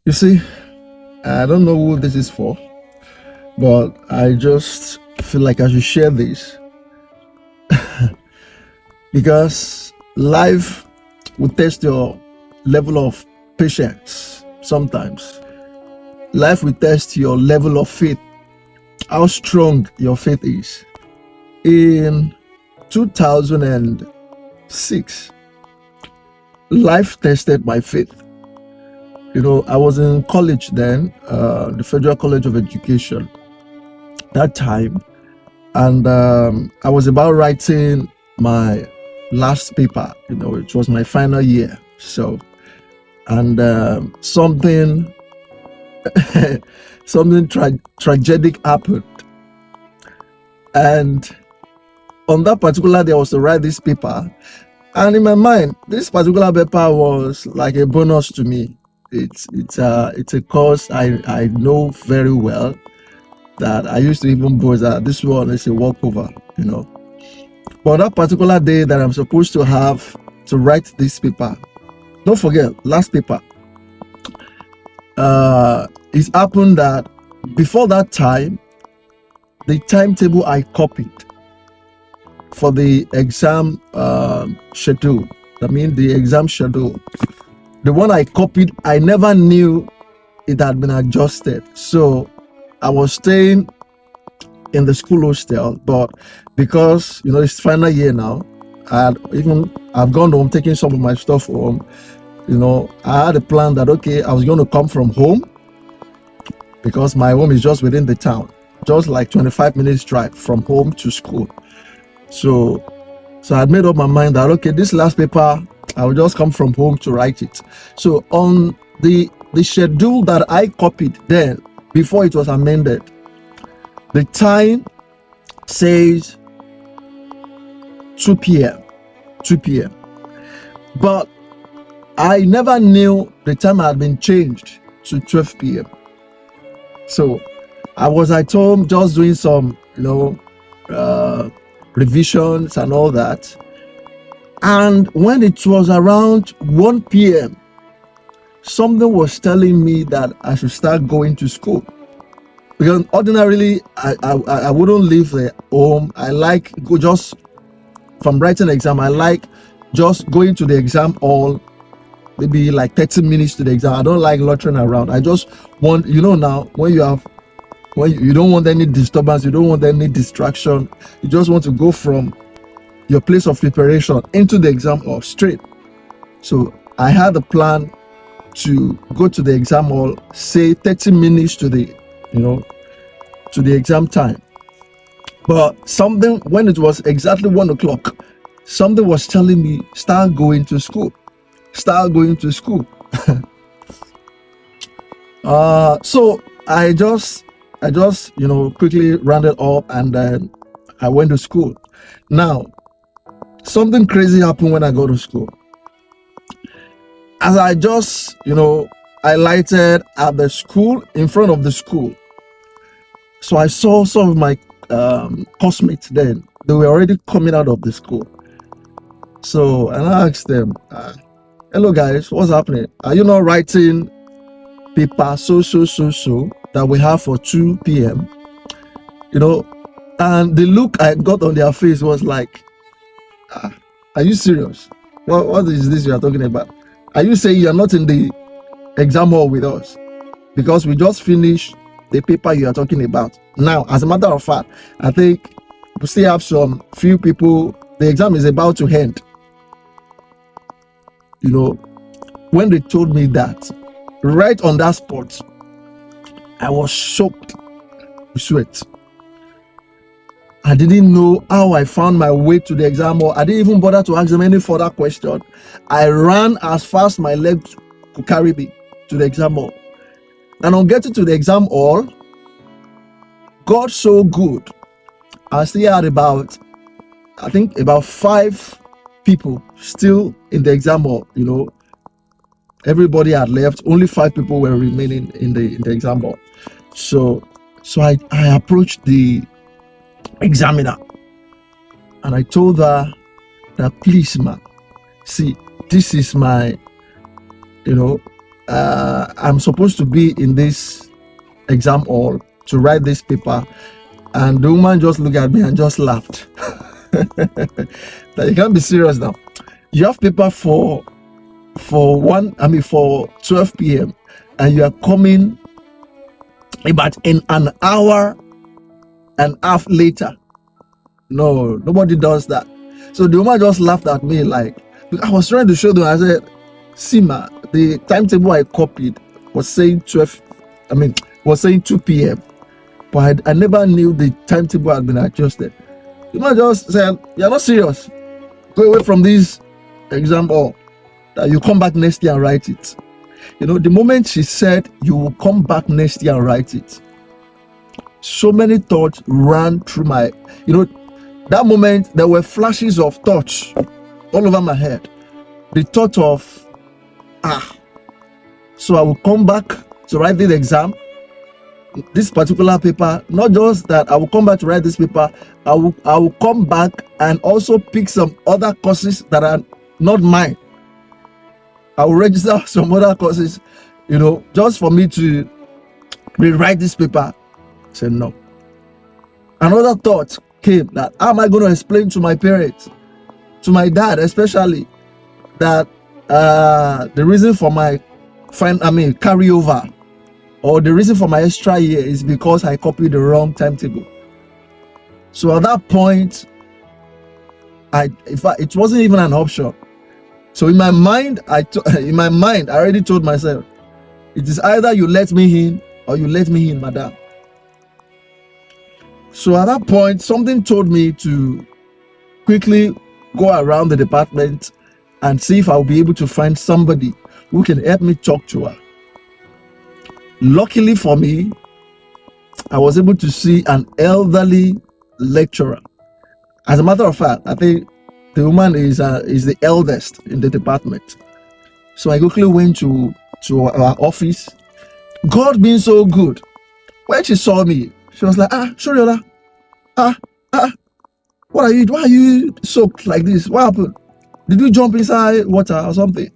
You see, I don't know who this is for, but I just feel like I should share this because life will test your level of patience sometimes. Life will test your level of faith, how strong your faith is. In 2006, life tested my faith. I was in college then, the Federal College of Education, that time, and I was about writing my last paper. It was my final year. So, and something, something tragic happened, and on that particular day, I was to write this paper, and in my mind, this particular paper was like a bonus to me. It's a course I know very well, that I used to even boast that this one is a walkover. But that particular day that I'm supposed to have to write this paper, don't forget, last paper, it happened that before that time, the timetable I copied for the exam schedule, I mean the exam schedule, the one I copied, I never knew it had been adjusted. So I was staying in the school hostel, but because it's final year now, I've gone home, taking some of my stuff home. I had a plan that okay, I was going to come from home because my home is just within the town, just like 25 minutes drive from home to school. So I had made up my mind that okay, this last paper I will just come from home to write it. So on the schedule that I copied then, before it was amended, the time says 2 p.m. 2 p.m. But I never knew the time had been changed to 12 p.m. So I was at home just doing some, revisions and all that. And when it was around 1 p.m., something was telling me that I should start going to school. Because ordinarily, I wouldn't leave the home. I like go just from writing an exam. I like just going to the exam hall, maybe like 30 minutes to the exam. I don't like loitering around. I just want, now when you don't want any disturbance, you don't want any distraction. You just want to go from your place of preparation into the exam hall straight. So I had a plan to go to the exam hall, say 30 minutes to the exam time. But something, when it was exactly 1 o'clock, something was telling me, start going to school. Start going to school. So I just quickly rounded up, and then I went to school. Now, something crazy happened when I go to school. As I just, I lighted at the school, in front of the school. So I saw some of my classmates then. They were already coming out of the school. So, and I asked them, hello guys, what's happening? Are you not writing paper so that we have for 2 p.m.? And the look I got on their face was like, are you serious? What is this you are talking about? Are you saying you're not in the exam hall with us? Because we just finished the paper you are talking about. Now, as a matter of fact, I think we still have some few people. The exam is about to end. When they told me that, right on that spot, I was soaked with sweat. I didn't know how I found my way to the exam hall. I didn't even bother to ask them any further question. I ran as fast my legs could carry me to the exam hall. And on getting to the exam hall, God so good, I still had about 5 people still in the exam hall. Everybody had left. Only 5 people were remaining in the exam hall. So I approached the examiner and I told her that, please, ma'am, see, this is my I'm supposed to be in this exam hall to write this paper, and the woman just looked at me and just laughed. That you can't be serious now. You have paper for 12 p.m. and you are coming about in an hour and a half later. No, nobody does that. So the woman just laughed at me, like, I was trying to show them. I said, see ma, the timetable I copied was saying 2 p.m. But I never knew the timetable had been adjusted. The woman just said, you're not serious. Go away from this exam, or that you come back next year and write it. The moment she said you will come back next year and write it, so many thoughts ran through my, that moment there were flashes of thoughts all over my head. The thought of, so I will come back to write the exam, this particular paper. Not just that I will come back to write this paper, I will come back and also pick some other courses that are not mine. I will register some other courses, just for me to rewrite this paper. I said no. Another thought came, that how am I going to explain to my parents, to my dad especially, that the reason for my carryover, or the reason for my extra year, is because I copied the wrong timetable. So at that point, it wasn't even an option. So in my mind, I already told myself, it is either you let me in or you let me in, madam. So at that point, something told me to quickly go around the department and see if I'll be able to find somebody who can help me talk to her. Luckily for me, I was able to see an elderly lecturer. As a matter of fact, I think the woman is the eldest in the department. So I quickly went to our office. God being so good, when she saw me, she was like, Shoriola, why are you soaked like this? What happened? Did you jump inside water or something?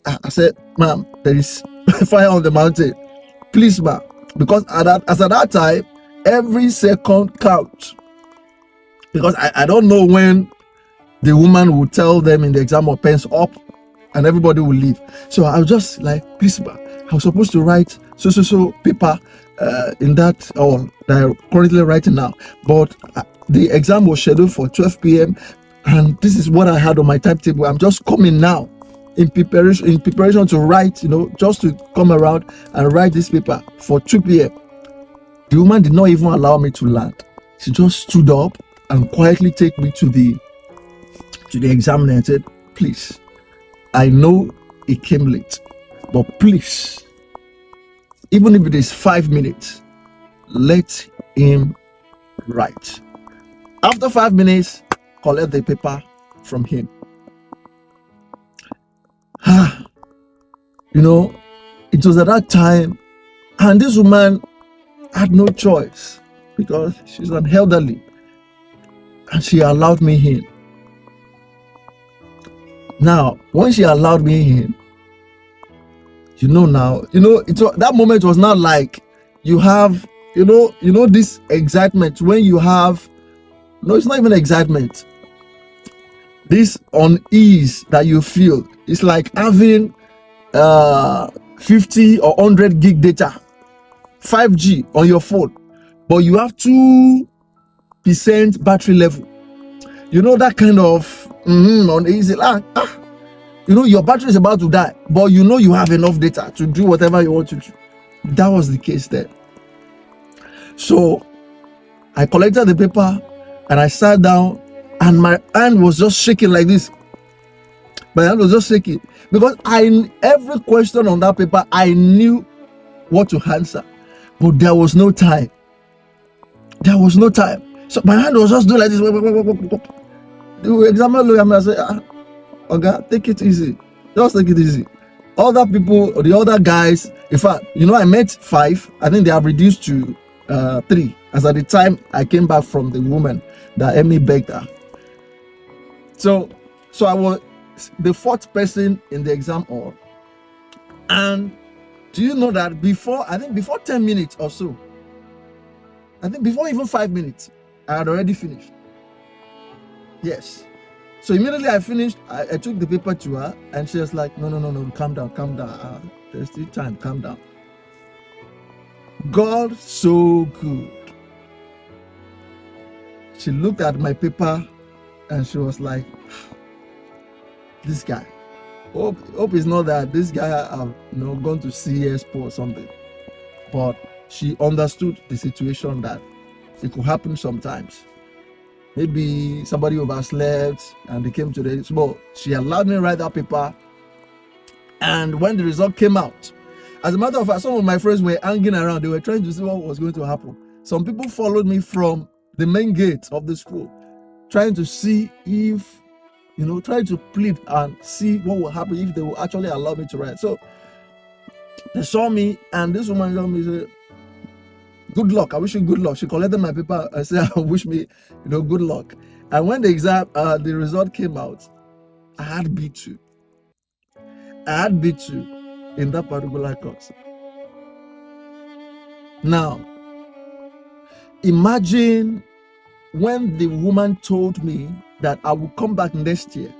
I said, ma'am, there is fire on the mountain. Please, ma'am. Because at that time, every second counts. Because I don't know when the woman will tell them in the exam or pens up and everybody will leave. So I was just like, please, ma'am, I was supposed to write so paper in that, or that I'm currently writing now. But the exam was scheduled for 12 p.m. and this is what I had on my timetable. I'm just coming now in preparation to write, just to come around and write this paper for 2 p.m. The woman did not even allow me to land. She just stood up and quietly take me to the examiner and said, please, I know it came late, but please, even if it is 5 minutes, let him write. After 5 minutes, collect the paper from him. It was at that time, and this woman had no choice because she's an elderly, and she allowed me in. Now, when she allowed me in, that moment was not like you have, this excitement when you have, no, it's not even excitement. This unease that you feel, it's like having 50 or 100 gig data, 5G on your phone, but you have 2% battery level. That kind of uneasy. Your battery is about to die, but you have enough data to do whatever you want to do. That was the case there. So I collected the paper and I sat down, and my hand was just shaking like this. My hand was just shaking because every question on that paper, I knew what to answer, but there was no time. So my hand was just doing like this. The examiner looked at me and said, okay, take it easy. Just take it easy. Other people, the other guys, in fact, I met 5. I think they have reduced to 3. As at the time I came back from the woman that Emmy begged her. So I was the 4th person in the exam hall, and Do you know that before 10 minutes or so, I think before even 5 minutes, I had already finished. Yes. So immediately I finished, I took the paper to her, and she was like, no, calm down. There's still time, calm down. God, so good. She looked at my paper and she was like, this guy. Hope it's not that this guy have gone to CS or something. But she understood the situation, that it could happen sometimes. Maybe somebody overslept and they came to the well, she allowed me to write that paper. And when the result came out, as a matter of fact, some of my friends were hanging around. They were trying to see what was going to happen. Some people followed me from the main gate of the school, trying to see if, trying to plead and see what will happen if they will actually allow me to write. So they saw me, and this woman told me, said, good luck. I wish you good luck. She collected my paper and said, I wish me, good luck. And when the result came out, I had B2. I had B2 in that particular course. Now, imagine when the woman told me that I would come back next year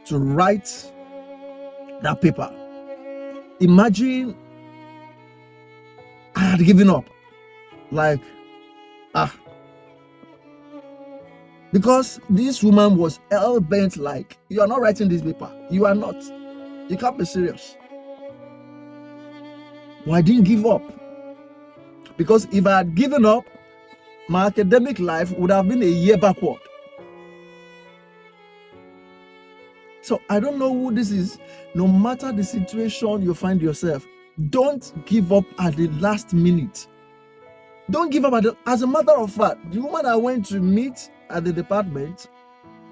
to write that paper. Imagine I had given up. Like, because this woman was hell-bent, like, you are not writing this paper. You are not. You can't be serious. Well, I didn't give up. Because if I had given up, my academic life would have been a year backward. So I don't know who this is. No matter the situation you find yourself, don't give up at the last minute. Don't give up as a matter of fact, the woman I went to meet at the department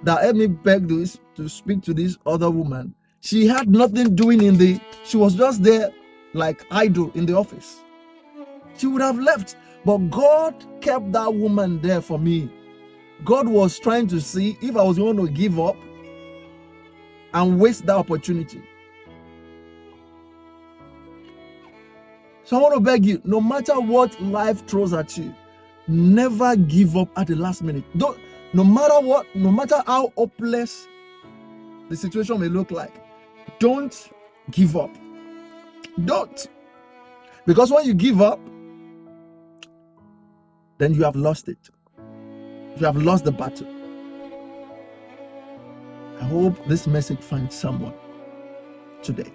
that helped me beg this to speak to this other woman, she had nothing doing she was just there like idle in the office. She would have left, but God kept that woman there for me. God was trying to see if I was going to give up and waste that opportunity. So I want to beg you, no matter what life throws at you, never give up at the last minute. No matter how hopeless the situation may look like, don't give up. Don't. Because when you give up, then you have lost it. You have lost the battle. I hope this message finds someone today.